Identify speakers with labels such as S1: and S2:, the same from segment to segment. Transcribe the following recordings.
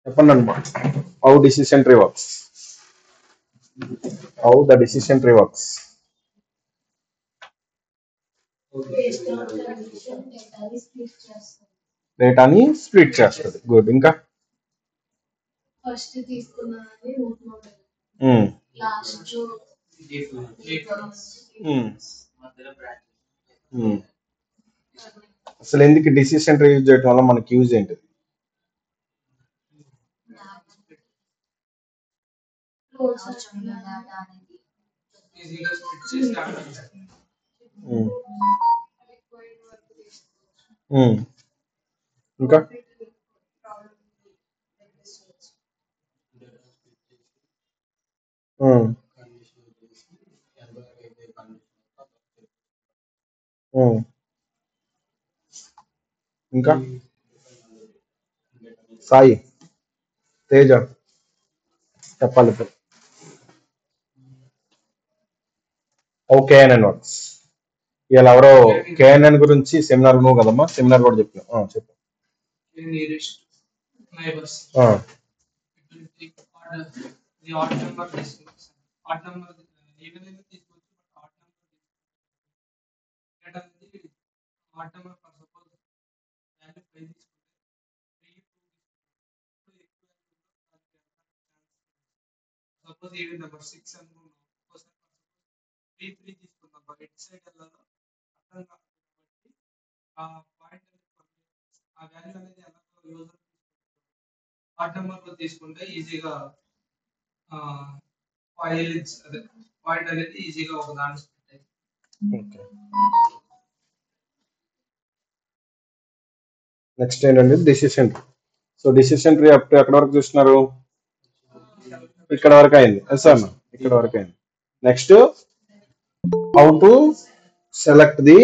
S1: చెప్పండి అన్నమాట. How decision tree works. How the decision tree works. డేటాని స్ప్లిట్ చేస్తుంది. గుడ్. ఇంకా అసలు ఎందుకు డిసిషన్ ట్రీ యూజ్ చేయడం వల్ల మనకి యూజ్ ఏంటి? ఇంకా ఇంకా సాయి, తేజ చెప్పాలి ఇప్పుడు. KNN works. ఇలా ఎవరో KNN గురించి సెమినార్ నువ్వు కదమ్మా, సెమినార్ కూడా చెప్పినా చెప్పు. నెక్స్ట్ ఏంటంటే decision tree. So decision tree up to ఎక్కడ వరకు చూస్తున్నారు? ఇక్కడ వరకు అయింది సార్, ఇక్కడ వరకు అయింది. Next how to select the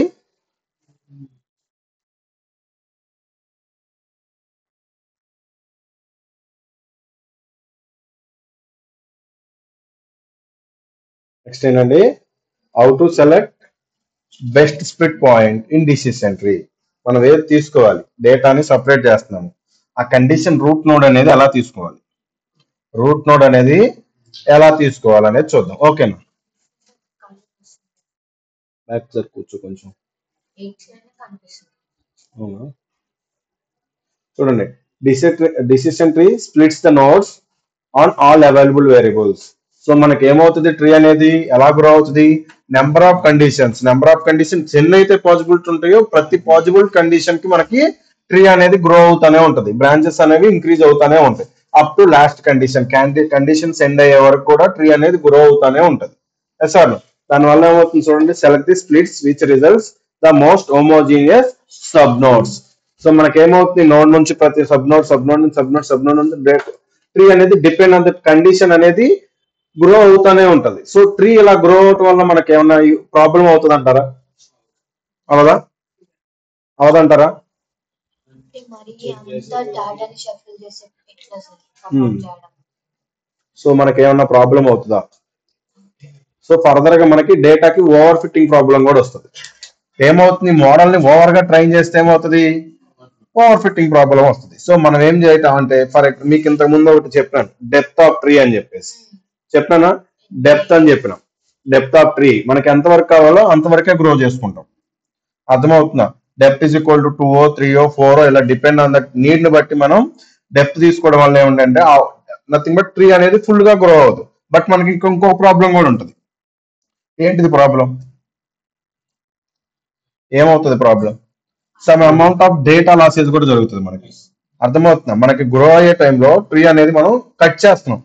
S1: next ఏంటండి how to select best split point in decision tree. మనం ఏది తీసుకోవాలి, డేటాని సపరేట్ చేస్తున్నాము, ఆ కండిషన్ రూట్ నోడ్ అనేది ఎలా తీసుకోవాలి, రూట్ నోడ్ అనేది ఎలా తీసుకోవాలనేది చూద్దాం. ఓకేనా? కూర్చో కొంచెం. చూడండి, decision tree splits the nodes on all available variables. So మనకి ఏమవుతుంది, ట్రీ అనేది ఎలా గ్రో అవుతుంది? నెంబర్ ఆఫ్ కండిషన్స్ ఎన్ని అయితే పాసిబిలిటీ ఉంటాయో ప్రతి పాసిబుల్ కండిషన్ కి మనకి ట్రీ అనేది గ్రో అవుతానే ఉంటుంది, బ్రాంచెస్ అనేవి ఇంక్రీజ్ అవుతానే ఉంటాయి up to last conditions end అయ్యే వరకు కూడా ట్రీ అనేది గ్రో అవుతానే ఉంటుంది. సార్ దానివల్ల ఏమవుతుంది చూడండి, select the splits which results the most homogeneous sub nodes. So మనకి ఏమవుతుంది, నోడ్ నుంచి ప్రతి సబ్ నోడ్ ట్రీ అనేది డిపెండ్ ఆన్ ద కండిషన్ అనేది గ్రో అవుతానే ఉంటది. సో ట్రీ ఇలా గ్రో అవటం వల్ల మనకి ఏమన్నా ప్రాబ్లం అవుతుంది అంటారా? అవదంటారా? సో మనకి ఏమన్నా ప్రాబ్లం అవుతుందా? సో ఫర్దర్ గా మనకి డేటాకి ఓవర్ ఫిట్టింగ్ ప్రాబ్లం కూడా వస్తుంది. ఏమవుతుంది, మోడల్ ని ఓవర్ గా ట్రైన్ చేస్తే ఏమవుతుంది, ఓవర్ ఫిట్టింగ్ ప్రాబ్లం వస్తుంది. సో మనం ఏం చేయటం అంటే, మీకు ఇంతకు ముందు ఒకటి చెప్పాను, డెప్త్ ఆఫ్ ట్రీ అని చెప్పేసి చెప్పానా, డెప్త్ అని చెప్పినాం. డెప్త్ ఆఫ్ ట్రీ మనకి ఎంతవరకు కావాలో అంతవరకే గ్రో చేసుకుంటాం. అర్థమవుతుందా? డెప్త్ ఈజ్ ఈక్వల్ టు 2 3 4 ఇలా డిపెండ్ ఆన్ దట్ నీడ్ ని బట్టి మనం డెప్త్ తీసుకోవడం వల్ల ఏమిటంటే నథింగ్ బట్ ట్రీ అనేది ఫుల్ గా గ్రో అవ్వదు. బట్ మనకి ఇంకో ప్రాబ్లం కూడా ఉంటుంది. ఏంటిది ప్రాబ్లం? ఏమవుతుంది problem? Some amount of data losses కూడా జరుగుతుంది మనకి. అర్థమవుతుందా? మనకి గ్రో అయ్యే టైంలో ట్రీ అనేది మనం కట్ చేస్తున్నాం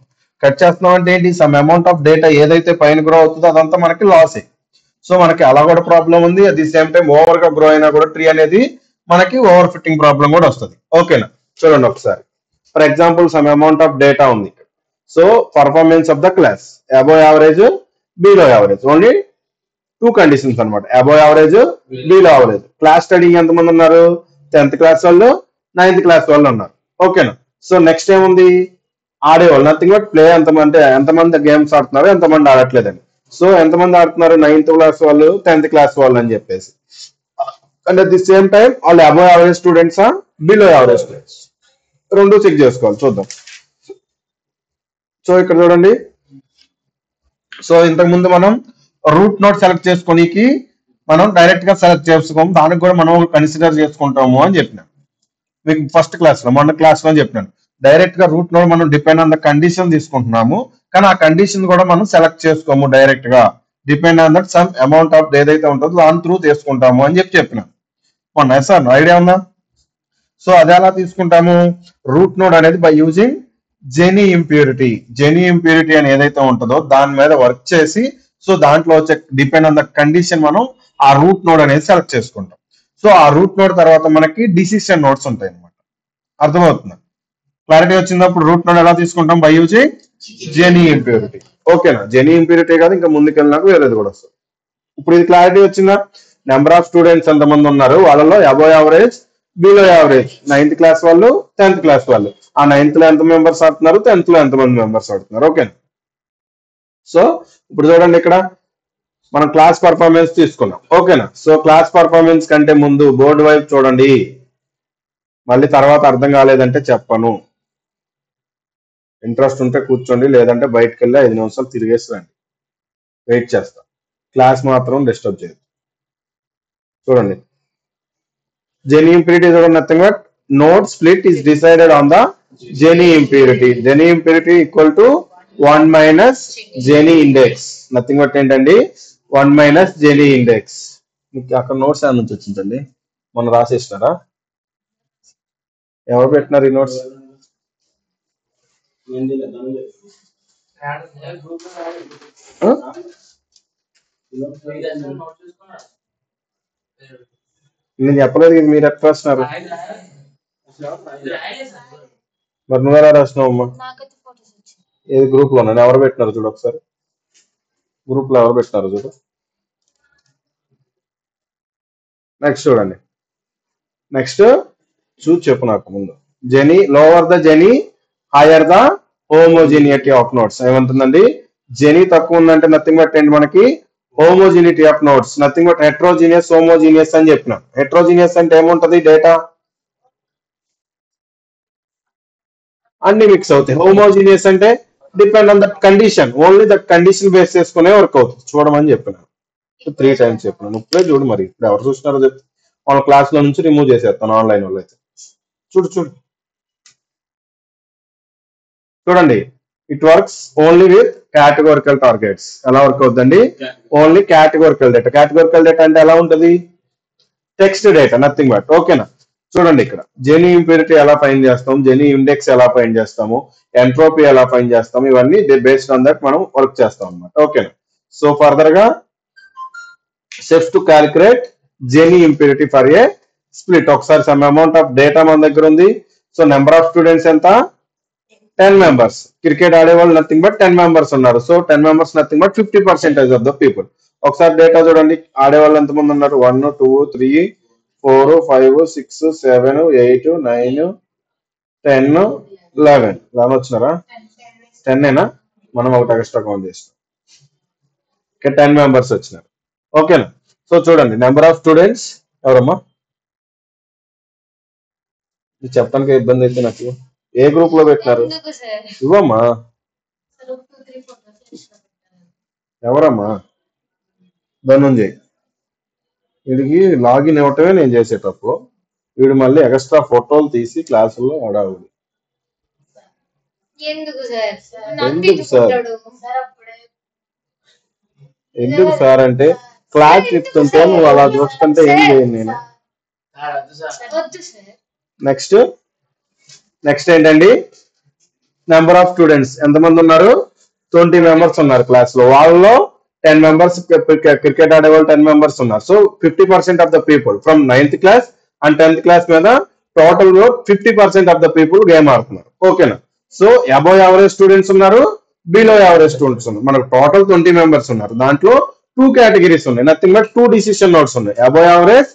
S1: అంటే ఏంటి, సమ్ అమౌంట్ ఆఫ్ డేటా ఏదైతే పైన గ్రో అవుతుందో అదంతా మనకి లాసే. సో మనకి అలా కూడా ప్రాబ్లం ఉంది. At the same time over గా గ్రో అయినా కూడా ట్రీ అనేది మనకి ఓవర్ ఫిట్టింగ్ ప్రాబ్లం కూడా వస్తుంది. ఓకేనా? చూడండి ఒకసారి. For example some amount of data ఉంది. So performance of the class above average, below average, only 2 conditions అనమాట, above average, below average. Class study ఎంతమంది ఉన్నారు? 10th క్లాస్ వాళ్ళు, 9th క్లాస్ వాళ్ళు ఉన్నారు. ఓకేనా? సో నెక్స్ట్ ఏముంది, ఆడేవాళ్ళు, నథింగ్ బట్ ప్లే. ఎంతమంది గేమ్స్ ఆడుతున్నారు, ఎంతమంది ఆడట్లేదని. సో ఎంతమంది ఆడుతున్నారు, 9th క్లాస్ వాళ్ళు, 10th క్లాస్ వాళ్ళు అని చెప్పేసి. And at the same time వాళ్ళు అబోవ్ యావరేజ్ స్టూడెంట్సా, బిలో యావరేజ్ స్టూడెంట్స్, రెండు చెక్ చేసుకోవాలి. చూద్దాం. సో ఇక్కడ చూడండి, సో ఇంతకు ముందు మనం రూట్ నోడ్ సెలెక్ట్ చేసుకోనికి మనం డైరెక్ట్ గా సెలెక్ట్ చేసుకోము, దానికి కూడా మనం కన్సిడర్ చేసుకుంటాము అని చెప్పినాం మీకు ఫస్ట్ క్లాస్ లో, మొన్న క్లాస్ లో చెప్పినాను. డైరెక్ట్ గా రూట్ నోడ్ మనం డిపెండ్ ఆన్ ద కండిషన్ తీసుకుంటున్నాము, కానీ ఆ కండిషన్ కూడా మనం సెలెక్ట్ చేసుకోము, డైరెక్ట్ గా depend on that some amount of ఏదైతే ఉంటుందో దాని త్రూ తీసుకుంటాము అని చెప్పినాను మొన్న. సార్ ఐడియా ఉందా? సో అది ఎలా తీసుకుంటాము, రూట్ నోడ్ అనేది by using Gini impurity. Gini impurity అని ఏదైతే ఉంటుందో దాని మీద వర్క్ చేసి, సో దాంట్లో వచ్చే డిపెండ్ ఆన్ ద కండిషన్ మనం ఆ రూట్ నోడ్ అనేది సెలెక్ట్ చేసుకుంటాం. సో ఆ రూట్ నోడ్ తర్వాత మనకి డిసిషన్ నోడ్స్ ఉంటాయి అనమాట. అర్థమవుతుంది? క్లారిటీ వచ్చినప్పుడు రూట్ నోడ్ ఎలా తీసుకుంటాం, బై యూజింగ్ జెనీ ఇంప్యూరిటీ. ఓకేనా? జెనీ ఇంప్యూరిటీ కాదు, ఇంకా ముందుకెళ్ళినాక వేరేది కూడా వస్తుంది. ఇప్పుడు ఇది క్లారిటీ వచ్చిందా? నెంబర్ ఆఫ్ స్టూడెంట్స్ ఎంతమంది ఉన్నారు, వాళ్ళలో above average, below average, 9th class వాళ్ళు, 10th క్లాస్ వాళ్ళు. ఆ 9th లో ఎంత మెంబర్స్ ఆడుతున్నారు, 10th లో ఎంతమంది మెంబర్స్ ఆడుతున్నారు. ఓకే. సో ఇప్పుడు చూడండి, ఇక్కడ మనం క్లాస్ పర్ఫార్మెన్స్ తీసుకున్నాం. ఓకేనా? సో క్లాస్ పర్ఫార్మెన్స్ కంటే ముందు బోర్డు వైపు చూడండి, మళ్ళీ తర్వాత అర్థం కాలేదంటే చెప్పను. ఇంట్రెస్ట్ ఉంటే కూర్చోండి, లేదంటే బయటకు వెళ్ళి 5 నిమిషాలు తిరిగేసి రండి, వెయిట్ చేస్తా. క్లాస్ మాత్రం డిస్టర్బ్ చేయదు. చూడండి, Jenny impurity is nothing but node split is decided on the Jenny impurity. Jenny impurity equal to 1 minus Jenny index. Nothing but ఏంటండి, 1 minus Jenny index. మీకు అక్కడ నోట్స్ ఏమైనా నుంచి వచ్చిందండి, మొన్న రాసేసినారా? ఎవరు పెట్టినారు ఈ నోట్స్? నేను చెప్పలేదు కదా, మీరు ఎట్లా రాసినారు? మరి నువ్వు ఎలా రాసినావు అమ్మా? ఏది గ్రూప్ లో ఎవరు పెట్టినారు చూడు ఒకసారి, గ్రూప్ లో ఎవరు పెట్టినారు చూడు. నెక్స్ట్ చూడండి, నెక్స్ట్ చూసి చెప్పు నాకు ముందు. Gini lower the Gini higher the homogeneity of nodes. ఏమంటుందండి, జెనీ తక్కువ ఉందంటే నథింగ్ బట్ ఏంటి మనకి homogeneity of nodes, nothing but heterogeneous, homogeneous అని చెప్పినాం. హెట్రోజీనియస్ అంటే ఏముంటది, డేటా అన్ని మిక్స్ అవుతాయి. హోమోజీనియస్ అంటే depend on that condition, only that condition base చేసుకునే వర్క్ అవుతుంది. చూడమని చెప్పినాను 3 times చెప్పినాను. ఇప్పుడే చూడు, మరి ఇప్పుడు ఎవరు చూసినారో చెప్పి వాళ్ళ క్లాస్ లో నుంచి రిమూవ్ చేసేస్తాను, ఆన్లైన్ వాళ్ళు అయితే. చూడు చూడు చూడండి, it works only with categorical targets. ఎలా వర్క్ అవుతుందండి, only categorical data. Categorical data అంటే ఎలా ఉంటుంది, టెక్స్ట్ డేటా, నథింగ్ బట్. ఓకేనా? చూడండి, ఇక్కడ జెనీ ఇంప్యూరిటీ ఎలా ఫైండ్ చేస్తాం, జెనీ ఇండెక్స్ ఎలా ఫైండ్ చేస్తాము, ఎంట్రోపీ ఎలా ఫైండ్ చేస్తాము, ఇవన్నీ బేస్డ్ ఆన్ దట్ మనం వర్క్ చేస్తాం అనమాట. ఓకేనా? సో ఫర్దర్ గా steps to calculate Gini impurity for a split. ఒకసారి సమ్ అమౌంట్ ఆఫ్ డేటా మన దగ్గర ఉంది. సో నెంబర్ ఆఫ్ స్టూడెంట్స్ ఎంత, 10 members. క్రికెట్ ఆడేవాళ్ళు నథింగ్ బట్ 10 members ఉన్నారు. So 10 members nothing but 50% of the people. ఒకసారి డేటా చూడండి, ఆడేవాళ్ళు ఎంతమంది ఉన్నారు, 1 2 3 4 5 6 7 8 9 10 11. 11 వచ్చినారా? 10 మనం ఒకటి ఎక్స్ట్రా కౌంట్ చేస్తాం. 10 members వచ్చినారు. ఓకేనా? సో చూడండి, నెంబర్ ఆఫ్ స్టూడెంట్స్ ఎవరమ్మా, ఇది చెప్పడానికి ఇబ్బంది అయితే నాకు. ఏ గ్రూప్ లో పెట్టినారు, ఇవ్వమ్మా. ఎవరమ్మా, ధనుంజయ్. వీడికి లాగిన్ ఇవ్వటమే నేను చేసేటప్పుడు, వీడు మళ్ళీ ఎక్స్ట్రా ఫోటోలు తీసి క్లాసుల్లో ఆడావుడు. ఎందుకు సార్, ఎందుకు సార్ అంటే క్లాస్ చెప్తుంటే నువ్వు అలా చూస్తుంటే ఏం చేయను నేను. నెక్స్ట్ నెక్స్ట్ ఏంటండి, నెంబర్ ఆఫ్ స్టూడెంట్స్ ఎంతమంది ఉన్నారు, 20 members ఉన్నారు క్లాస్ లో. వాళ్ళలో 10 members క్రికెట్ ఆడేవాళ్ళు 10 members ఉన్నారు. So 50% of the people from 9th class and 10th class మీద టోటల్ లో 50% ఆఫ్ ద పీపుల్ గేమ్ ఆడుతున్నారు. ఓకేనా? సో అబోవ్ యావరేజ్ స్టూడెంట్స్ ఉన్నారు, బిలో యావరేజ్ స్టూడెంట్స్ ఉన్నారు. మనకు టోటల్ 20 members ఉన్నారు. దాంట్లో 2 categories ఉన్నాయి, నథింగ్ బట్ 2 decision nodes ఉన్నాయి, అబోవ్ యావరేజ్,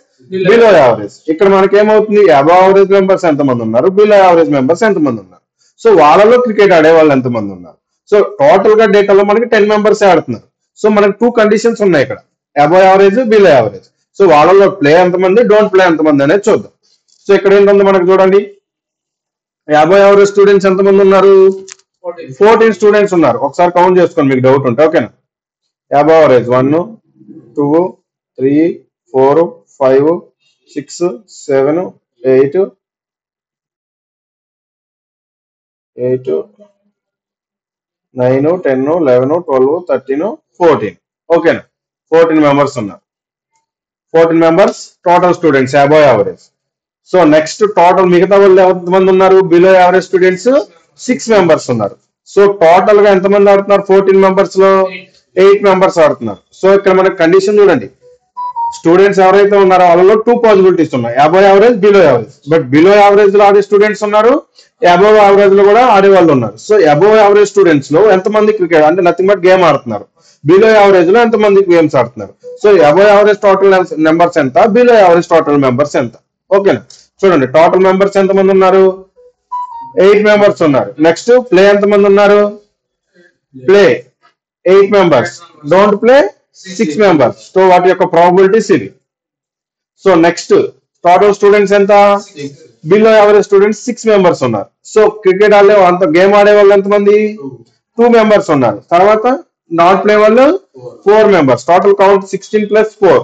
S1: బిలో యావరేజ్. ఇక్కడ మనకి ఏమవుతుంది, అబోవ్ యావరేజ్ మెంబర్స్ ఎంతమంది ఉన్నారు, బిలో యావరేజ్ మెంబర్స్ ఎంతమంది ఉన్నారు. సో వాళ్ళలో క్రికెట్ ఆడే వాళ్ళు ఎంతమంది ఉన్నారు. సో టోటల్ గా డేటాలో మనకి 10 members ఆడుతున్నారు. సో మనకి 2 conditions ఉన్నాయి ఇక్కడ, above average, below average. So వాళ్ళలో ప్లే ఎంతమంది, డోంట్ ప్లే ఎంతమంది అనేది చూద్దాం. సో ఇక్కడ ఏంటంటే మనకి చూడండి, అబోవ్ యావరేజ్ స్టూడెంట్స్ ఎంతమంది ఉన్నారు, 14 స్టూడెంట్స్ ఉన్నారు. ఒకసారి కౌంట్ చేసుకోండి మీకు డౌట్ ఉంటే. ఓకేనా? Above average 1 2 3 4 5 6 7 8 9 10 11 12 13 14. ఓకేనా? 14 మెంబర్స్ ఉన్నారు. 14 members total students above average. So next total మిగతా వాళ్ళు ఎంతమంది ఉన్నారు? బిలో యావరేజ్ స్టూడెంట్స్ 6 మెంబర్స్ ఉన్నారు. సో టోటల్ గా ఎంతమంది ఆడుతున్నారు? 14 మెంబర్స్ లో 8 మెంబర్స్ ఆడుతున్నారు. సో ఇక్కడ మనకి కండిషన్ చూడండి, స్టూడెంట్స్ ఎవరైతే ఉన్నారో వాళ్ళలో 2 పాసిబిలిటీస్ ఉన్నాయి, above average, below average. But below average లో ఆడే స్టూడెంట్స్ ఉన్నారు, అబవ్ యావరేజ్ లో కూడా ఆడే వాళ్ళు ఉన్నారు. సో అబవ్ యావరేజ్ స్టూడెంట్స్ లో ఎంతమంది క్రికెట్ అంటే నథింగ్ బట్ గేమ్ ఆడుతున్నారు, బిలో యావరేజ్ లో ఎంతమంది గేమ్స్ ఆడుతున్నారు. So above average total members ఎంత, బిలో యావరేజ్ టోటల్ మెంబర్స్ ఎంత. ఓకేనా? చూడండి టోటల్ మెంబర్స్ ఎంతమంది ఉన్నారు? 8 మెంబర్స్ ఉన్నారు. నెక్స్ట్ ప్లే ఎంతమంది ఉన్నారు? Play 8 members, don't play 6 members. So వాటి యొక్క ప్రాబిలిటీస్ ఇది. సో నెక్స్ట్ టోటల్ స్టూడెంట్స్ ఎంత? బిలో యావరేజ్ స్టూడెంట్స్ 6 మెంబర్స్ ఉన్నారు. సో క్రికెట్ ఆడే అంత గేమ్ ఆడే వాళ్ళు ఎంతమంది? 2 మెంబర్స్ ఉన్నారు. తర్వాత నాట్ ప్లే వాళ్ళు 4 members. Total count 16 plus 4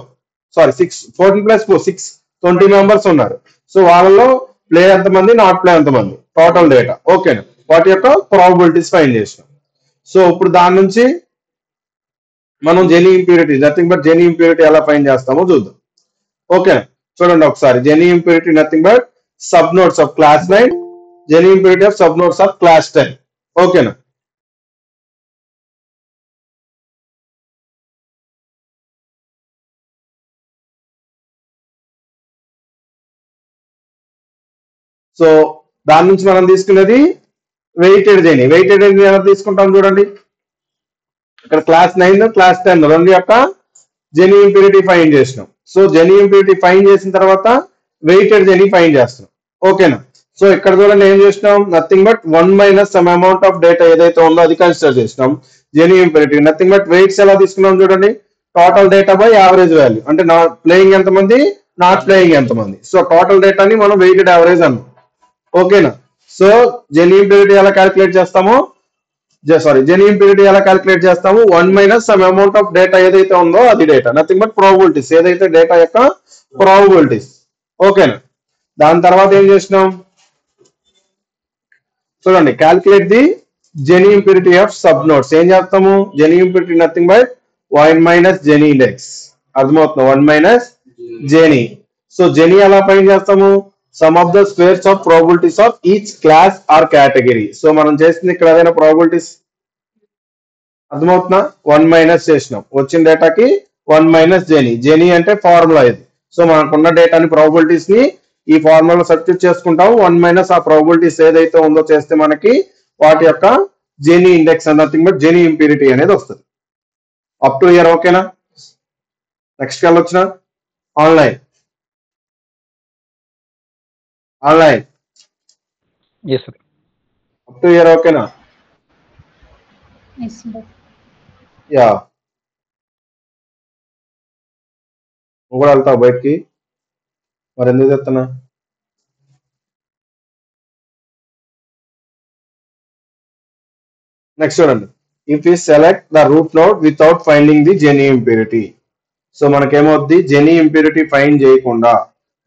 S1: sorry 14 plus 4 6 20 members ఉన్నారు. సో వాళ్ళలో ప్లే ఎంతమంది, నాట్ ప్లే ఎంతమంది, టోటల్ డేటా. ఓకేనా? వాటి యొక్క ప్రాబిలిటీస్ ఫైండ్ చేసినాం. సో ఇప్పుడు దాని నుంచి మనం Gini impurity, nothing but Gini impurity ఎలా ఫైండ్ చేస్తామో చూద్దాం. ఓకేనా? చూడండి ఒకసారి. Gini impurity nothing but sub nodes of class 9, Gini impurity of sub nodes of class 10. ఓకేనా? సో దాని నుంచి మనం తీసుకున్నది వెయిటెడ్ జెనీ. వెయిటెడ్ జెనీ ఎలా తీసుకుంటాం చూడండి. ఇక్కడ క్లాస్ 9 క్లాస్ 10 రెండు యొక్క జెనీ ఇంప్యూరిటీ ఫైండ్ చేసినాం. సో జెనీ ఇంప్యూరిటీ ఫైండ్ చేసిన తర్వాత వెయిటెడ్ జెనీ ఫైండ్ చేస్తున్నాం. ఓకేనా? సో ఇక్కడ చూడండి ఏం చేసినాం, nothing but 1 minus some amount of data ఏదైతే ఉందో అది కన్సిడర్ చేసినాం. Gini impurity nothing but weights ఎలా తీసుకున్నాం చూడండి, total data by average value. అంటే ప్లేయింగ్ ఎంతమంది, నాట్ ప్లేయింగ్ ఎంతమంది. సో టోటల్ డేటాని మనం వెయిటెడ్ యావరేజ్ అన్నాం. ఓకేనా? సో జెనీ ఇంప్యూరిటీ ఎలా క్యాలిక్యులేట్ చేస్తామో, జెనీ ఇంప్యూరిటీ ఎలా క్యాలిక్యులేట్ చేస్తాము, 1 minus some amount of data ఏదైతే ఉందో అది డేటా, నథింగ్ బట్ ప్రాబిలిటీస్, ఏదైతే డేటా యొక్క ప్రాబిలిటీస్. ఓకేనా? దాని తర్వాత ఏం చేసినాం చూడండి, calculate the Gini impurity of sub nodes. ఏం చేస్తాము, Gini impurity nothing but 1 minus Gini index. అర్థమవుతుంది? 1 మైనస్ జెనీ. సో జెనీ ఎలా ఫైండ్ చేస్తాము, sum of the squares of probabilities of each class or category. So మనం చేసింది ఇక్కడ ఏదైనా probabilities అర్థమవుతున్నా, 1 minus చేసినాం, వచ్చిన డేటాకి 1 మైనస్ జెనీ. జెనీ అంటే ఫార్ములా ఇది. సో మనకున్న డేటాని ప్రాబిలిటీస్ ని ఈ ఫార్ములా సబ్స్టిట్యూట్ చేసుకుంటాం. 1 మైనస్ ఆ ప్రాబిలిటీస్ ఏదైతే ఉందో చేస్తే మనకి వాటి యొక్క Gini index nothing but Gini impurity అనేది వస్తుంది. Up to here. ఓకేనా? నెక్స్ట్ వెళ్ళొచ్చిన online. Online
S2: Yes, sir.
S1: Up to here. ఓకేనా?
S3: Yes, sir.
S1: యా. నువ్వు కూడా వెళ్తావు బయటికి, మరి ఎందుకు చెప్తున్నా? నెక్స్ట్ చూడండి, if you select the root node without finding the Gini impurity. So మనకేమవుద్ది, జెనీ ఇంప్యూరిటీ ఫైండ్ చేయకుండా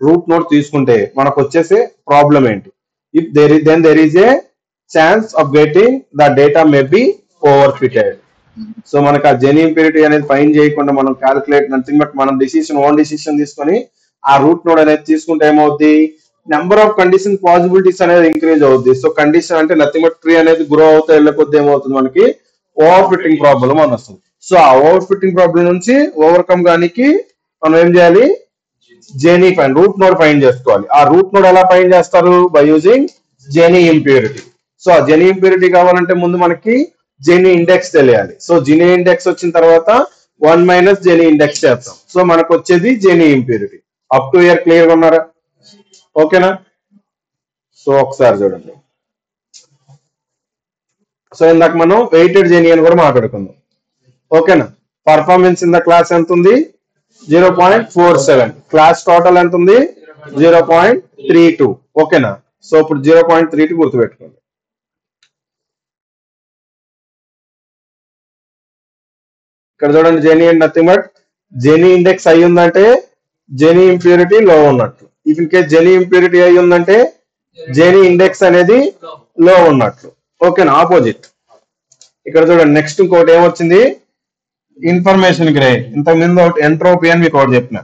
S1: రూట్ నోడ్ తీసుకుంటే మనకు వచ్చేసే ప్రాబ్లం ఏంటి, if there is a chance of getting the data may be over fitted. So మనకు ఆ Gini impurity అనేది find చేయకుండా మనం క్యాలిక్యులేట్ నథింగ్ బట్ మనం ఓన్ డిసిషన్ తీసుకొని ఆ రూట్ నోడ్ అనేది తీసుకుంటే ఏమవుద్ది, నెంబర్ ఆఫ్ కండిషన్ పాసిబిలిటీస్ అనేది ఇంక్రీజ్ అవుద్ది. సో కండిషన్ అంటే నథింగ్ బట్ ట్రీ అనేది గ్రో అవుతా వెళ్ళకొద్ది ఏమవుతుంది, మనకి ఓవర్ ఫిట్టింగ్ ప్రాబ్లం అని వస్తుంది. సో ఆ ఓవర్ ఫిట్టింగ్ ప్రాబ్లం నుంచి ఓవర్కమ్ గానికి మనం ఏం చేయాలి, Gini find root node find చేసుకోవాలి. ఆ రూట్ నోడ్ ఎలా ఫైండ్ చేస్తారు, by using Gini impurity. So ఆ జెనీ ఇంప్యూరిటీ కావాలంటే ముందు మనకి జెనీ ఇండెక్స్ తెలియాలి. సో జెనీ ఇండెక్స్ వచ్చిన తర్వాత 1 మైనస్ జెనీ ఇండెక్స్ చేస్తాం. సో మనకు వచ్చేది Gini impurity. Up to here clear గా ఉన్నారా? ఓకేనా? సో ఒకసారి చూడండి. సో ఇందాక మనం వెయిటెడ్ జెనీ అని కూడా మాట్లాడుకుందాం. ఓకేనా? పర్ఫార్మెన్స్ ఇన్ ద క్లాస్ ఎంత ఉంది, 0.47. క్లాస్ టోటల్ ఎంత ఉంది, 0.32. ఓకేనా? సో ఇప్పుడు 0.32 గుర్తుపెట్టుకోండి. ఇక్కడ చూడండి Gini and nothing but Gini index అయి ఉందంటే జెనీ ఇంప్యూరిటీ లో ఉన్నట్లు. If in case Gini impurity అయి ఉందంటే జెనీ ఇండెక్స్ అనేది లో ఉన్నట్లు. ఓకేనా, ఆపోజిట్. ఇక్కడ చూడండి నెక్స్ట్ ఇంకోటి ఏమొచ్చింది, ఇన్ఫర్మేషన్ గ్రెయిన్. ఇంతకుముందు ఒకటి ఎంట్రోపీ అని మీకు ఒకటి చెప్పిన.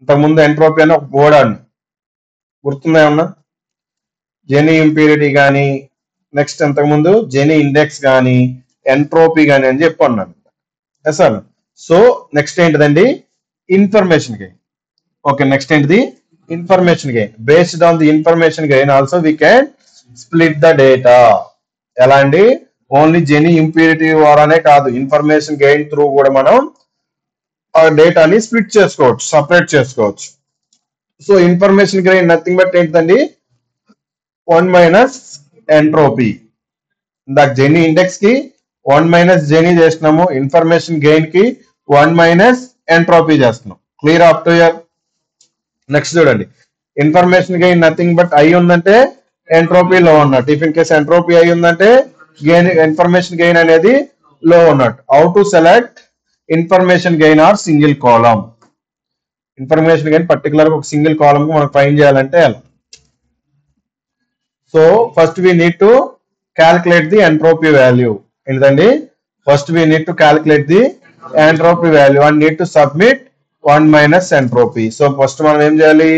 S1: ఇంతకుముందు ఎంట్రోపీ అని ఒక బోర్డ్ గుర్తుందా ఏమన్నా? జెనీ ఇంప్యూరిటీ కానీ, నెక్స్ట్ ఇంతకుముందు జెనీ ఇండెక్స్ కానీ, ఎంట్రోపీ కానీ అని చెప్పి అన్నాను. సార్ సో నెక్స్ట్ ఏంటిదండి, ఇన్ఫర్మేషన్ గెయిన్. ఓకే, నెక్స్ట్ ఏంటిది, information gain. Based on the information gain also we can split the data. ఎలా అండి, ఓన్లీ జెనీ ఇంప్యూరిటీ ద్వారానే కాదు, ఇన్ఫర్మేషన్ గెయిన్ త్రూ కూడా మనం ఆ డేటాని స్ప్లిట్ చేసుకోవచ్చు, సపరేట్ చేసుకోవచ్చు. So information gain nothing but ఏంటిదండి, 1 మైనస్ ఎంట్రోపీ. ఇందాక జెనీ ఇండెక్స్ కి 1 మైనస్ జెనీ చేస్తున్నాము, ఇన్ఫర్మేషన్ గెయిన్ కి 1 మైనస్ ఎంట్రోపీ చేస్తున్నాం. Clear up to year? Next చూడండి, ఇన్ఫర్మేషన్ గెయిన్ నథింగ్ బట్ అయి ఉందంటే ఎంట్రోపీ లో ఉన్నట్టు. ఇఫ్ ఇన్ కేస్ ఎంట్రోపీ అయి ఉందంటే ఇన్ఫర్మేషన్ గెయిన్ అనేది లో ఉన్నట్టు. How to select information gain or single column. Information gain particular ఒక సింగిల్ కాలమ్ కు మనం ఫైండ్ చేయాలంటే ఎలా? So first we need to calculate the entropy value. ఏంటండి, first we need to calculate the entropy value and need to submit 1 minus entropy. So first మనం ఏం చేయాలి,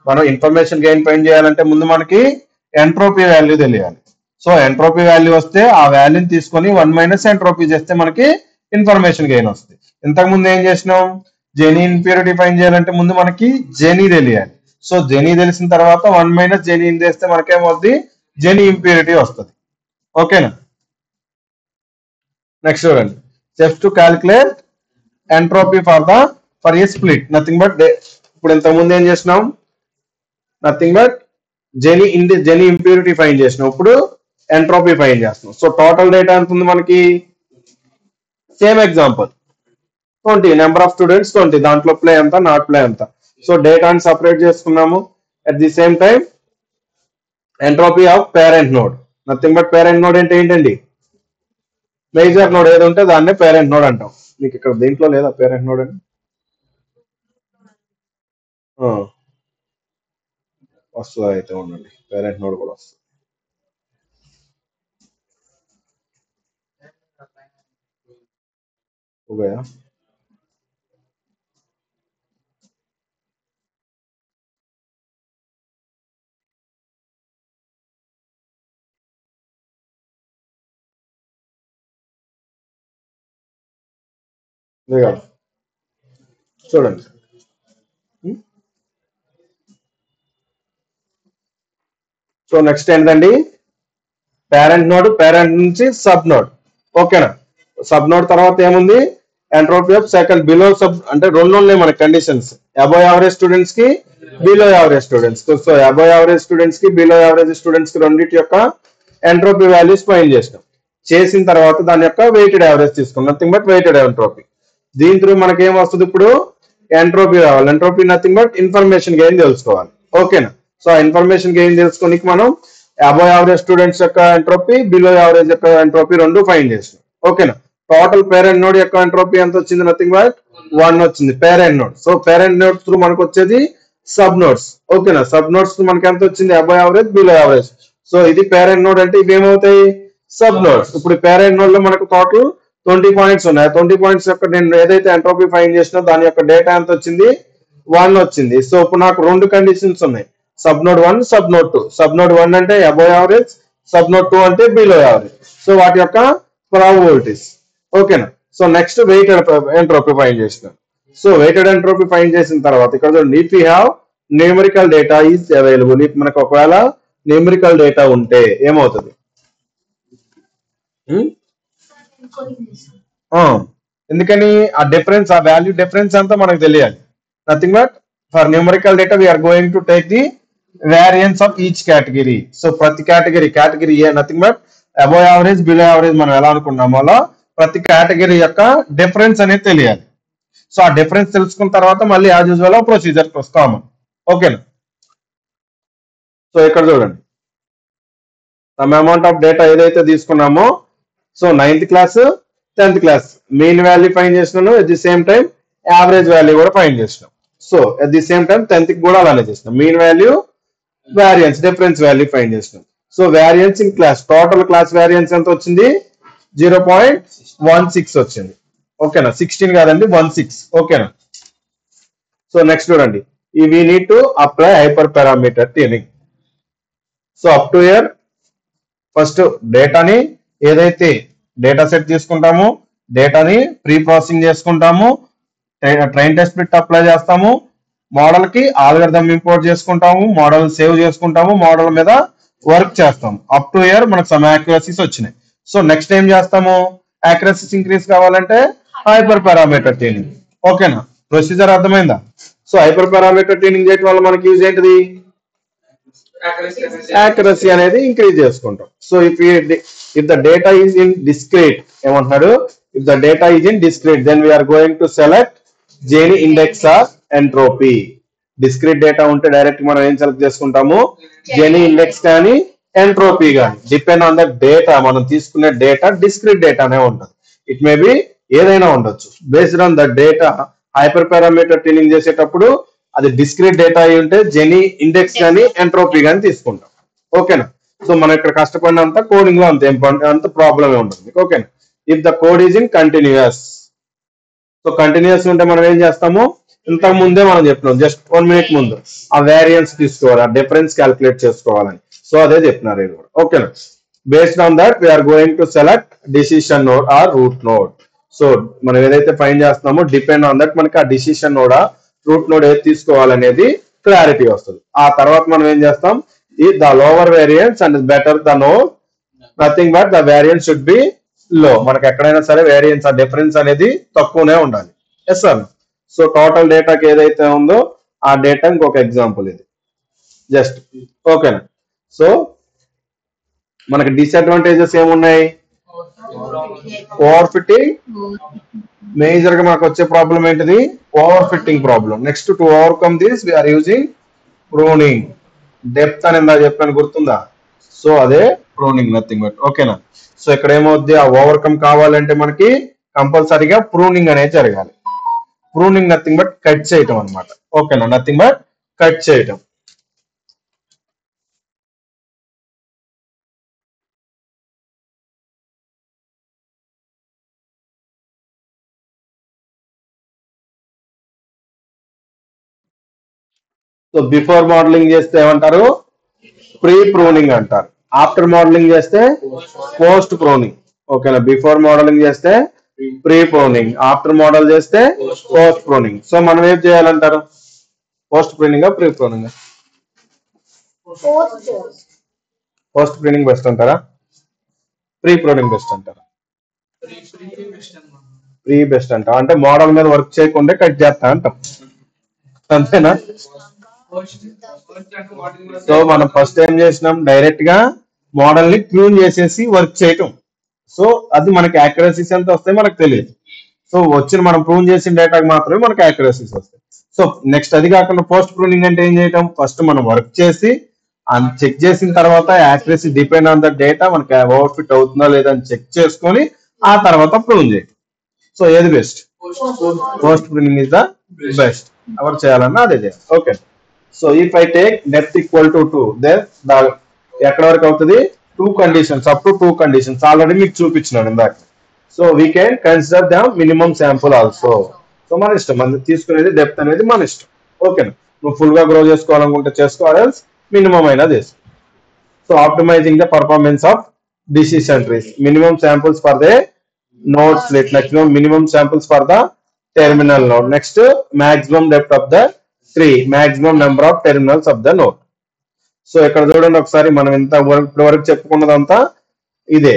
S1: మనం ఇన్ఫర్మేషన్ గెయిన్ ఫైండ్ చేయాలంటే ముందు మనకి ఎంట్రోపీ వాల్యూ తెలియాలి. సో ఎంట్రోపీ వాల్యూ వస్తే ఆ వాల్యూని తీసుకొని 1 మైనస్ ఎంట్రోపీ చేస్తే మనకి ఇన్ఫర్మేషన్ గెయిన్ వస్తుంది. ఇంతకు ముందు ఏం చేసినాం, జెనీ ఇంప్యూరిటీ ఫైండ్ చేయాలంటే ముందు మనకి జెనీ తెలియాలి. సో జెనీ తెలిసిన తర్వాత 1 మైనస్ జెనీ చేస్తే మనకేమవుద్ది, జెనీ ఇంప్యూరిటీ వస్తుంది. ఓకేనా, నెక్స్ట్ చూడండి, just to calculate entropy for a split nothing but. ఇప్పుడు ఇంతకు ముందు ఏం చేసినాం, nothing but Gini impurity find చేసినాం, ఇప్పుడు ఎంట్రోపీ ఫైండ్ చేస్తున్నాం. సో టోటల్ డేటా ఎంత ఉంది మనకి, same example 20, number of students 20, దాంట్లో ప్లే ఎంత నాట్ ప్లే ఎంత. సో డేటాని సపరేట్ చేసుకున్నాము. At the same time entropy of parent node. Nothing but parent node అంటే ఏంటండి, మేజర్ నోడ్ ఏది ఉంటే దాన్నే పేరెంట్ నోడ్ అంటాం. మీకు ఇక్కడ దీంట్లో లేదా పేరెంట్ నోడ్ అని? వస్తుంది, అయితే ఉండండి, పేరెంట్ నోడ్ కూడా వస్తుంది. ఓకేనా, చూడండి. సో నెక్స్ట్ ఏంటండి, పేరెంట్ నోడ్, పేరెంట్ నుంచి సబ్ నోడ్. ఓకేనా, సబ్ నోడ్ తర్వాత ఏముంది, entropy of second below sub. అంటే రెండు ఉన్నాయి మనకి కండిషన్స్, అబోవ్ యావరేజ్ స్టూడెంట్స్ కి below average students. So above average students కి బిలో యావరేజ్ స్టూడెంట్స్ కి రెండింటి యొక్క ఎంట్రోపీ వాల్యూస్ ఫైండ్ చేసినాం. చేసిన తర్వాత దాని యొక్క వెయిటెడ్ యావరేజ్ తీసుకున్నాం, నథింగ్ బట్ వెయిటెడ్ ఎంట్రోపీ. దీని త్రూ మనకి ఏం వస్తుంది, ఇప్పుడు ఎంట్రోపీ రావాలి. Entropy nothing but information gain తెలుసుకోవాలి. ఓకేనా, సో ఇన్ఫర్మేషన్ గెయిన్ తెలుసుకోనికి మనం అబోవ్ యావరేజ్ స్టూడెంట్స్ యొక్క ఎంట్రోపీ, బిలో యావరేజ్ యొక్క ఎంట్రోపీ రెండు ఫైండ్ చేసినాం. ఓకేనా, టోటల్ పేరెంట్ నోడ్ యొక్క ఎంట్రోపీ ఎంత వచ్చింది, నథింగ్ బట్ 1 వచ్చింది parent node. So parent node through మనకు వచ్చేది సబ్ నోడ్స్. ఓకేనా, సబ్ నోడ్స్ మనకి ఎంత వచ్చింది, above average, below average. So ఇది పేరెంట్ నోడ్ అంటే ఇవి ఏమవుతాయి, సబ్ నోడ్స్. ఇప్పుడు పేరెంట్ నోడ్ లో మనకు టోటల్ 20 పాయింట్స్ ఉన్నాయి. 20 పాయింట్స్ యొక్క నేను ఏదైతే ఎంట్రోపీ ఫైండ్ చేసినా దాని యొక్క డేటా ఎంత వచ్చింది, 1 వచ్చింది. సో ఇప్పుడు నాకు రెండు కండిషన్స్ ఉన్నాయి, sub node 1, sub node 2. Sub node 1 అంటే అబోవ్ యావరేజ్, సబ్ నోడ్ 2 అంటే బిలో యావరేజ్. సో వాటి యొక్క ప్రాబబిలిటీస్. ఓకేనా, so next weighted entropy find చేసినాం. సో వెయిటెడ్ ఎంట్రోపీ ఫైండ్ చేసిన తర్వాత ఇక్కడ చూడండి, if you have numerical data is available. If మనకు ఒకవేళ న్యూమరికల్ డేటా ఉంటే ఏమవుతుంది, ఎందుకని ఆ డిఫరెన్స్, ఆ వాల్యూ డిఫరెన్స్ అంతా మనకు తెలియాలి. Nothing but for numerical data we're going to take the variance of each category. So ప్రతి కేటగిరీ ఏ nothing but above average, below average మనం ఎలా అనుకున్నామో అలా ప్రతి కేటగిరీ యొక్క డిఫరెన్స్ అనేది తెలియాలి. సో ఆ డిఫరెన్స్ తెలుసుకున్న తర్వాత మళ్ళీ యాజ్ యూజువల్ ప్రొసీజర్కి వస్తాము. ఓకేనా, సో ఇక్కడ చూడండి, సమ్ అమౌంట్ ఆఫ్ డేటా ఏదైతే తీసుకున్నామో, so 9th class 10th class mean value find చేసినాను, at the same time average value కూడా ఫైండ్ చేసినాం. So at the same time 10th కి కూడా అలానే చేసినాం. Mean value, variance, difference value find చేసినాం. So variance in class, total class variance ఎంత వచ్చింది? 0.16 వచ్చింది. ఓకేనా, 16 కాదండి, 16. ఓకేనా. సో నెక్స్ట్ చూడండి, we need to apply hyperparameter tuning. So up to here first డేటాని ఏదైతే డేటా సెట్ తీసుకుంటామో డేటాని ప్రీ ప్రాసెసింగ్ చేసుకుంటాము, ట్రైన్ టెస్ట్ బిట్ అప్లై చేస్తాము, మోడల్ కి ఆల్గరిథం ఇంపోర్ట్ చేసుకుంటాము, మోడల్ సేవ్ చేసుకుంటాము, మోడల్ మీద వర్క్ చేస్తాము. అప్ టు ఇయర్ మనకు సమ్ యాక్యురసీస్ వచ్చినాయి. సో నెక్స్ట్ ఏం చేస్తాము? యాక్యురసీస్ ఇంక్రీజ్ కావాలంటే హైపర్ పారామీటర్ ట్యూనింగ్. ఓకేనా, ప్రొసీజర్ అర్థమైందా? సో హైపర్ పారామీటర్ ట్యూనింగ్ చేయడం వల్ల మనకి యూజ్ ఏంటిది? యాక్యురసీ అనేది ఇంక్రీజ్ చేసుకుంటాం. So if the data is in discrete, ఏమంటున్నాడు? If the data is in discrete then we are going to select Gini index or entropy. Discrete data ఉంటే direct మనం ఏం సెలెక్ట్ చేసుకుంటాము? జెనీ ఇండెక్స్ కానీ entropy కానీ. Depend on the data, మనం తీసుకునే data discrete డేటానే ఉంటుంది. ఇట్ మే బి ఏదైనా ఉండొచ్చు. Based on the data hyper parameter tuning చేసేటప్పుడు అది డిస్క్రీట్ డేటా అయి ఉంటే జెనీ ఇండెక్స్ కానీ ఎంట్రోపీ కానీ తీసుకుంటాం. ఓకేనా. సో మనం ఇక్కడ కష్టపడినంత కోడింగ్ లో అంత ప్రాబ్లమే ఉంటుంది. ఓకేనా. If the code is in continuous, so continuous ఉంటే మనం ఏం చేస్తాము? ఇంతకు ముందే మనం చెప్పినాం, జస్ట్ 1 minute ముందు ఆ వేరియన్స్ తీసుకోవాలి, ఆ డిఫరెన్స్ క్యాలిక్యులేట్ చేసుకోవాలని. సో అదే చెప్పినారు ఇది కూడా. ఓకేనా. Based on that we are going to select decision node or root node. So మనం ఏదైతే ఫైండ్ చేస్తున్నామో డిపెండ్ ఆన్ దట్ మనకి ఆ డిసిషన్ నోడా రూట్ నోడ్ ఏది తీసుకోవాలనేది క్లారిటీ వస్తుంది. ఆ తర్వాత మనం ఏం చేస్తాం? The lower variance and better the node, nothing but the variance should be లో. మనకి ఎక్కడైనా సరే వేరియన్స్, ఆ డిఫరెన్స్ అనేది తక్కువనే ఉండాలి. Yes sir. సో టోటల్ డేటాకి ఏదైతే ఉందో ఆ డేటా ఇంకొక ఎగ్జాంపుల్ ఇది జస్ట్. ఓకేనా. సో మనకి డిసడ్వాంటేజెస్ ఏమున్నాయి? Over fitting. మేజర్ గా మనకు వచ్చే ప్రాబ్లం ఏంటిది? Over fitting problem. Next to overcome this we are using pruning. Depth అని ఇందా చెప్పాను, గుర్తుందా? సో అదే ప్రూనింగ్, నథింగ్ బట్. ఓకేనా. సో ఇక్కడ ఏమవుద్ది? ఆ ఓవర్కమ్ కావాలంటే మనకి కంపల్సరీగా ప్రూనింగ్ అనేది జరగాలి. ప్రూనింగ్ నథింగ్ బట్ కట్ చేయటం అనమాట. ఓకేనా, నథింగ్ బట్ కట్ చేయటం. సో బిఫోర్ మోడలింగ్ చేస్తే ఏమంటారు? ప్రీ ప్రూనింగ్ అంటారు. ఆఫ్టర్ మోడలింగ్ చేస్తే పోస్ట్ ప్రూనింగ్. ఓకేనా. బిఫోర్ మోడలింగ్ చేస్తే ప్రీ ప్రూనింగ్, ఆఫ్టర్ మోడల్ చేస్తే పోస్ట్ ప్రూనింగ్. సో మనం ఏం చేయాలంటారు? Post pruning, pre pruning? Post pruning best అంటారా? ప్రీ ప్రూనింగ్ బెస్ట్ అంటారా? ప్రీ బెస్ట్ అంటాం. అంటే మోడల్ మీద వర్క్ చేయకుండా కట్ చేస్తా అంటాం, అంతేనా? సో మనం ఫస్ట్ ఏం చేసినాం? డైరెక్ట్ గా మోడల్ ని ట్యూన్ చేసేసి వర్క్ చేయటం. సో అది మనకి యాక్యురసీస్ ఎంత వస్తాయి మనకు తెలియదు. సో వచ్చిన మనం ప్రూన్ చేసిన డేటాకి మాత్రమే మనకి యాక్యురసీస్ వస్తాయి. సో నెక్స్ట్ అది కాకుండా పోస్ట్ ప్రూనింగ్ అంటే ఏం చేయటం? ఫస్ట్ మనం వర్క్ చేసి చెక్ చేసిన తర్వాత accuracy depend on the data మనకి ఓవర్ ఫిట్ అవుతుందా లేదా అని చెక్ చేసుకొని ఆ తర్వాత ప్రూన్ చేయటం. సో ఏది best? Post pruning is the best. ఎవరు చేయాలన్నా అదే చేయాలి. Okay. So if I take depth equal to 2 then ఎక్కడ వరకు అవుతుంది? 2 conditions, up to 2 conditions already మీకు చూపించినాను ఇందాక. So we can consider the minimum sample also. So మన ఇష్టం, మనం తీసుకునేది డెప్త్ అనేది మన ఇష్టం. ఓకేనా. నువ్వు ఫుల్ గా గ్రో చేసుకోవాలనుకుంటే చేసుకోవాలి, మినిమం అయినా చేసుకో. So optimising the performance of decision trees. Minimum samples for the node split, next minimum samples for the terminal node, next maximum depth of the tree, maximum number of terminals of the node. So ఇక్కడ చూడండి ఒకసారి, మనం ఇంత ఇప్పటి వరకు చెప్పుకున్నదంతా ఇదే.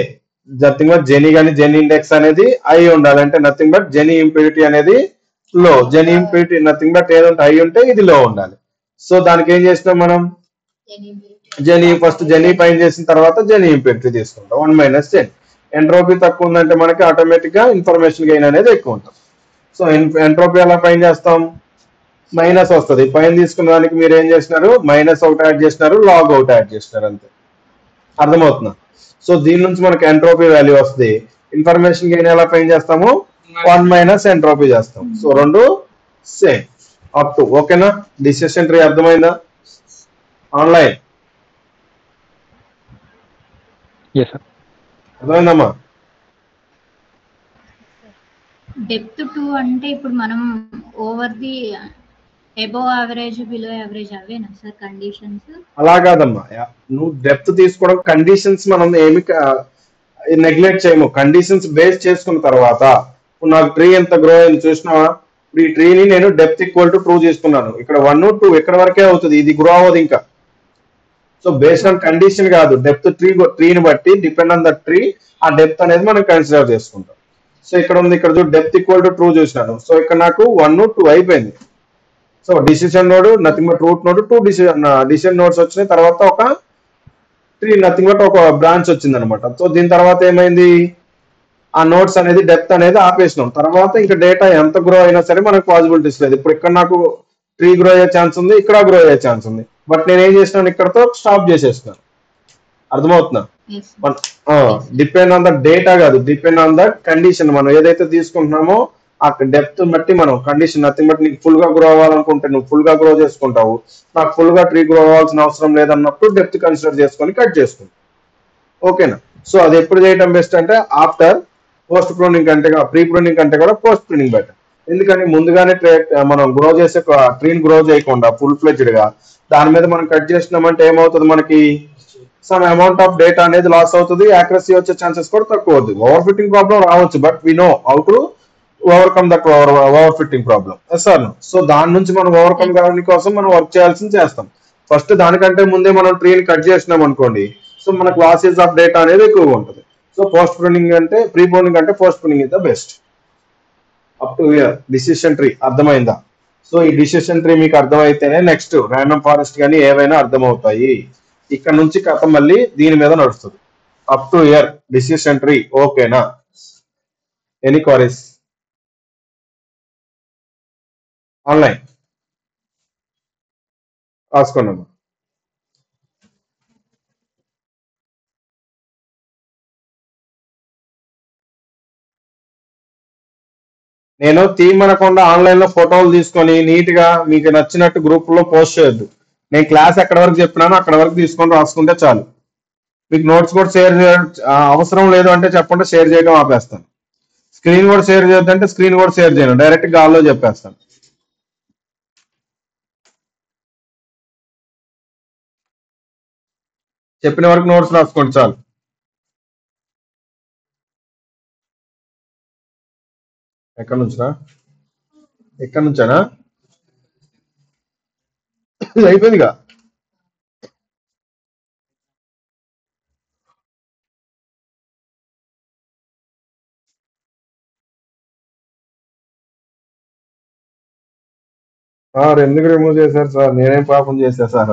S1: Nothing but genie కానీ genie index అనేది ఐ ఉండాలి, అంటే నథింగ్ బట్ జెనీ ఇంప్యూరిటీ అనేది లో. జెనీ ఇంప్యూరిటీ నథింగ్ బట్ ఏదంటే ఐ ఉంటే ఇది లో ఉండాలి. సో దానికి ఏం చేసినాం మనం? జెనీ ఫస్ట్ జెనీ పైన చేసిన తర్వాత జెనీ ఇంప్యూరిటీ తీసుకుంటాం 1 - జెనీ. ఎంట్రోపీ తక్కువ ఉందంటే మనకి ఆటోమేటిక్ గా ఇన్ఫర్మేషన్ గెయిన్ అనేది ఎక్కువ ఉంటుంది. సో ఎంట్రోపీ ఎలా పైన చేస్తాం? మైనస్ వస్తుంది. పైన తీసుకున్న దానికి మీరు ఏం చేసినారు? -1 యాడ్ చేసినారు, log1 యాడ్ చేసినారు, అంతే. అర్థమవుతుందా? సో దీని నుంచి మనకి ఎంట్రోపీ వాల్యూ వస్తుంది. ఇన్ఫర్మేషన్ గెయిన్ ఎలా ఫైండ్ చేస్తాము, 1 మైనస్ ఎంట్రోపీ చేస్తాం. సో రెండు సేమ్ అప్ టు. ఓకేనా? డిసిషన్ ట్రీ అర్థమైందా? Online
S2: yes sir.
S1: అర్థమైందమ్మా?
S3: డెప్త్ 2 అంటే ఇప్పుడు మనం over the above average below average అవేనా సార్ కండిషన్స్?
S1: అలా కాదమ్మా, నువ్వు డెప్త్ తీసుకోవడం కండిషన్స్ మనం ఏమి నెగ్లెక్ట్ చేయము. కండిషన్స్ బేస్ చేసుకున్న తర్వాత ఇప్పుడు నాకు ట్రీ ఎంత గ్రో అయింది చూసినావా? ఇప్పుడు ఈ ట్రీని నేను డెప్త్ ఈక్వల్ టు 2 తీసుకున్నాను. ఇక్కడ 1 2 ఇక్కడ వరకే అవుతుంది, ఇది గ్రో అవ్వదు ఇంకా. సో బేస్డ్ ఆన్ కండిషన్ కాదు, డెప్త్ ట్రీని బట్టి డిపెండ్ ఆన్ ద ట్రీ ఆ డెప్త్ అనేది మనం కన్సిడర్ చేసుకుంటాం. సో ఇక్కడ ఉంది, ఇక్కడ చూడు డెప్త్ ఈక్వల్ టు 2 చూసినాను. సో ఇక్కడ నాకు 1 2 అయిపోయింది. So decision node nothing but root node 2 decision nodes వచ్చినాయి. తర్వాత ఒక ట్రీ నథింగ్ బట్ ఒక బ్రాంచ్ వచ్చింది అనమాట. సో దీని తర్వాత ఏమైంది, ఆ నోట్స్ అనేది డెప్త్ అనేది ఆపేసినాం. తర్వాత ఇంకా డేటా ఎంత గ్రో అయినా సరే మనకు పాసిబిలిటీస్ లేదు. ఇప్పుడు ఇక్కడ నాకు ట్రీ గ్రో అయ్యే ఛాన్స్ ఉంది, ఇక్కడ గ్రో అయ్యే ఛాన్స్ ఉంది. బట్ నేను ఏం చేసినాను, ఇక్కడతో స్టాప్ చేసేస్తున్నాను. అర్థమవుతున్నా? డిపెండ్ ఆన్ ద డేటా కాదు, డిపెండ్ ఆన్ ద కండిషన్. మనం ఏదైతే తీసుకుంటున్నామో ఆ డెప్త్ బట్టి మనం కండిషన్ నథింగ్ బట్ నీకు ఫుల్ గా గ్రో అవ్వాలనుకుంటే నువ్వు ఫుల్ గా గ్రో చేసుకుంటావు. నాకు ఫుల్ గా ట్రీ గ్రో అవ్వాల్సిన అవసరం లేదన్నప్పుడు డెప్త్ కన్సిడర్ చేసుకొని కట్ చేసుకుంటాం. ఓకేనా? సో అది ఎప్పుడు చేయడం బెస్ట్ అంటే ఆఫ్టర్ పోస్ట్ ప్రూనింగ్ కంటే, ప్రీ ప్రూనింగ్ కంటే కూడా పోస్ట్ ప్రూనింగ్ బెటర్. ఎందుకని ముందుగానే మనం గ్రో చేసే ట్రీని గ్రో చేయకుండా ఫుల్ ఫ్లెడ్జ్డ్ గా దాని మీద మనం కట్ చేసినామంటే ఏమవుతుంది, మనకి సమ్ అమౌంట్ ఆఫ్ డేటా అనేది లాస్ అవుతుంది, యాక్యురసీ వచ్చే ఛాన్సెస్ కూడా తక్కువ అవుతుంది. ఓవర్ ఫిట్టింగ్ ప్రాబ్లం రావచ్చు, but we know how to overcome that over fitting problem. Sir so దాని నుంచి మనం ఓవర్కమ్ కావడం కోసం మనం వర్క్ చేయాల్సింది చేస్తాం. ఫస్ట్ దానికంటే ముందే మనం ట్రీని కట్ చేసినాం అనుకోండి, సో మనకు లాసెస్ ఆఫ్ డేటా అనేది ఎక్కువగా ఉంటుంది. సో పోస్ట్ ప్రూనింగ్ అంటే ప్రీ ప్రూనింగ్ అంటే post pruning is the best. Up to here decision tree అర్థమైందా? సో ఈ డిసిషన్ ట్రీ మీకు అర్థమైతేనే నెక్స్ట్ ర్యాండమ్ ఫారెస్ట్ కానీ ఏవైనా అర్థమవుతాయి. ఇక్కడ నుంచి కథ మళ్ళీ దీని మీద నడుస్తుంది. Up to here decision tree. ఓకేనా? Any queries? ఆన్లైన్ రాసుకోండి. నేను థీమ్ అనకుండా ఆన్లైన్ లో ఫోటోలు తీసుకొని నీట్ గా మీకు నచ్చినట్టు గ్రూప్ లో పోస్ట్ చేయొద్దు. నేను క్లాస్ ఎక్కడ వరకు చెప్పినానో అక్కడ వరకు తీసుకొని రాసుకుంటే చాలు. మీకు నోట్స్ కూడా షేర్ అవసరం లేదు అంటే చెప్పండి, షేర్ చేయడం ఆపేస్తాను. స్క్రీన్ కూడా షేర్ చేయొద్దంటే స్క్రీన్ కూడా షేర్ చేయను, డైరెక్ట్ గా ఆల్లో చెప్పేస్తాను. చెప్పిన వరకు నోట్స్ రాసుకోండి చాలు. ఎక్కడి నుంచినా? ఎక్కడి నుంచానా? అయిపోయిందిగా. సార్ ఎందుకు రిమూవ్ చేశారు సార్? నేనేం పాపం చేశా సార్?